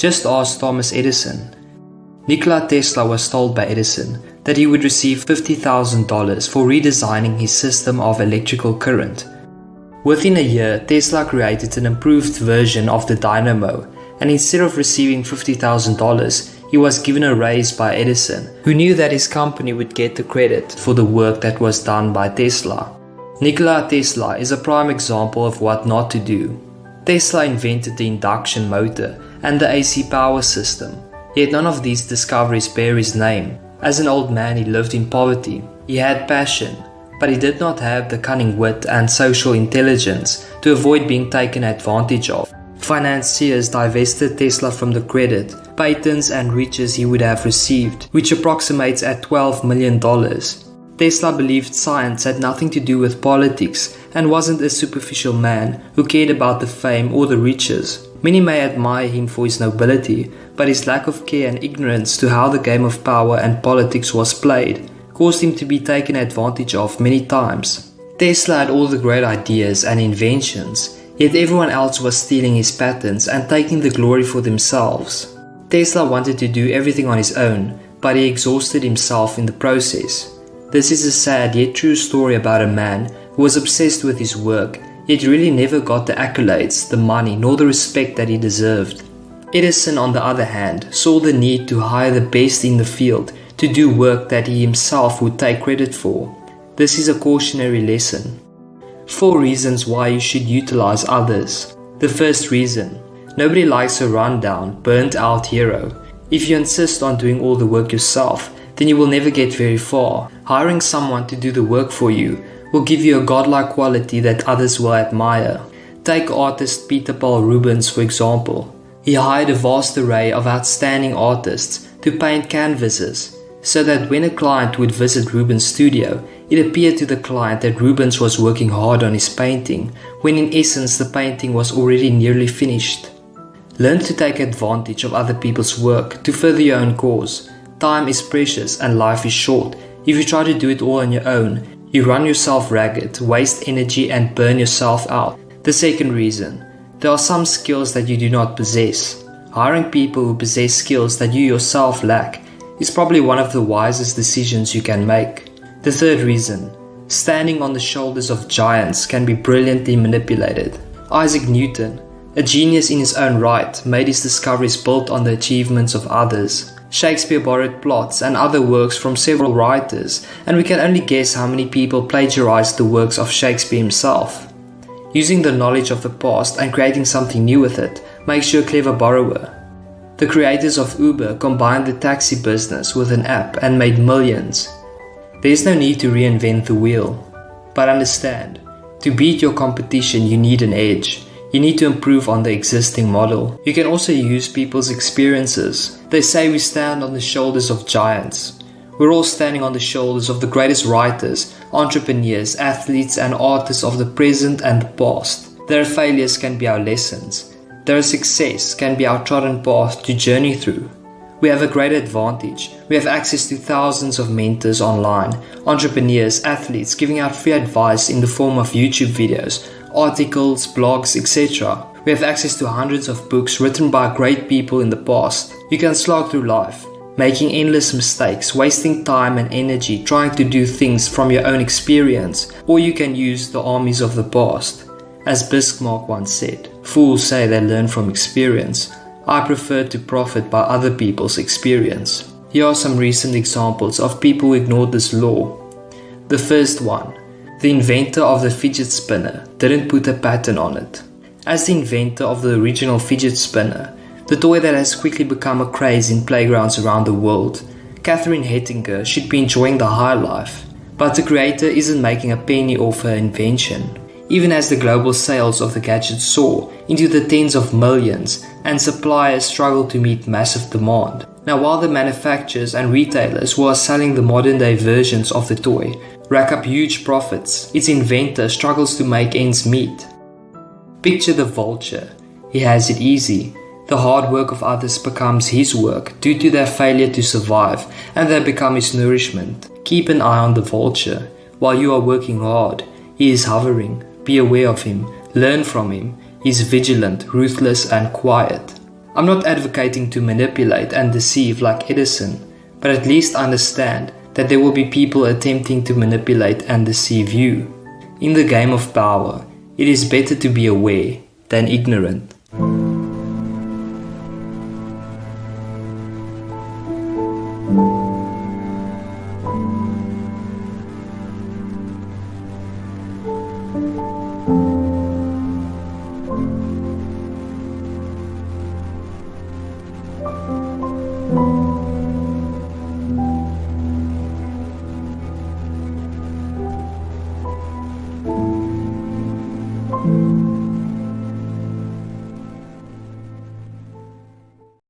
Just ask Thomas Edison. Nikola Tesla was told by Edison that he would receive $50,000 for redesigning his system of electrical current. Within a year, Tesla created an improved version of the dynamo, and instead of receiving $50,000, he was given a raise by Edison, who knew that his company would get the credit for the work that was done by Tesla. Nikola Tesla is a prime example of what not to do. Tesla invented the induction motor and the AC power system, yet none of these discoveries bear his name. As an old man, he lived in poverty. He had passion, but he did not have the cunning wit and social intelligence to avoid being taken advantage of. Financiers divested Tesla from the credit, patents and riches he would have received, which approximates at $12 million. Tesla believed science had nothing to do with politics and wasn't a superficial man who cared about the fame or the riches. Many may admire him for his nobility, but his lack of care and ignorance to how the game of power and politics was played caused him to be taken advantage of many times. Tesla had all the great ideas and inventions, yet everyone else was stealing his patents and taking the glory for themselves. Tesla wanted to do everything on his own, but he exhausted himself in the process. This is a sad yet true story about a man who was obsessed with his work, yet really never got the accolades, the money, nor the respect that he deserved. Edison, on the other hand, saw the need to hire the best in the field to do work that he himself would take credit for. This is a cautionary lesson. 4 reasons why you should utilize others. The first reason: nobody likes a rundown, burnt out hero. If you insist on doing all the work yourself, then you will never get very far. Hiring someone to do the work for you will give you a godlike quality that others will admire. Take artist Peter Paul Rubens for example. He hired a vast array of outstanding artists to paint canvases, so that when a client would visit Rubens' studio, it appeared to the client that Rubens was working hard on his painting, when in essence the painting was already nearly finished. Learn to take advantage of other people's work to further your own cause. Time is precious and life is short. If you try to do it all on your own, you run yourself ragged, waste energy and burn yourself out. The second reason: there are some skills that you do not possess. Hiring people who possess skills that you yourself lack is probably one of the wisest decisions you can make. The third reason: standing on the shoulders of giants can be brilliantly manipulated. Isaac Newton, a genius in his own right, made his discoveries built on the achievements of others. Shakespeare borrowed plots and other works from several writers, and we can only guess how many people plagiarized the works of Shakespeare himself. Using the knowledge of the past and creating something new with it makes you a clever borrower. The creators of Uber combined the taxi business with an app and made millions. There is no need to reinvent the wheel. But understand, to beat your competition you need an edge. You need to improve on the existing model. You can also use people's experiences. They say we stand on the shoulders of giants. We're all standing on the shoulders of the greatest writers, entrepreneurs, athletes and artists of the present and the past. Their failures can be our lessons. Their success can be our trodden path to journey through. We have a great advantage. We have access to thousands of mentors online, entrepreneurs, athletes giving out free advice in the form of YouTube videos, articles, blogs, etc. We have access to hundreds of books written by great people in the past. You can slog through life, making endless mistakes, wasting time and energy trying to do things from your own experience, or you can use the armies of the past. As Bismarck once said, fools say they learn from experience. I prefer to profit by other people's experience. Here are some recent examples of people who ignored this law. The first one: the inventor of the fidget spinner didn't put a pattern on it. As the inventor of the original fidget spinner, the toy that has quickly become a craze in playgrounds around the world, Catherine Hettinger should be enjoying the high life, but the creator isn't making a penny off her invention. Even as the global sales of the gadget soar into the tens of millions and suppliers struggle to meet massive demand. Now, while the manufacturers and retailers who are selling the modern day versions of the toy rack up huge profits, its inventor struggles to make ends meet. Picture the vulture. He has it easy. The hard work of others becomes his work due to their failure to survive, and they become his nourishment. Keep an eye on the vulture. While you are working hard, he is hovering. Be aware of him. Learn from him. He is vigilant, ruthless and quiet. I'm not advocating to manipulate and deceive like Edison, but at least understand that there will be people attempting to manipulate and deceive you. In the game of power, it is better to be aware than ignorant.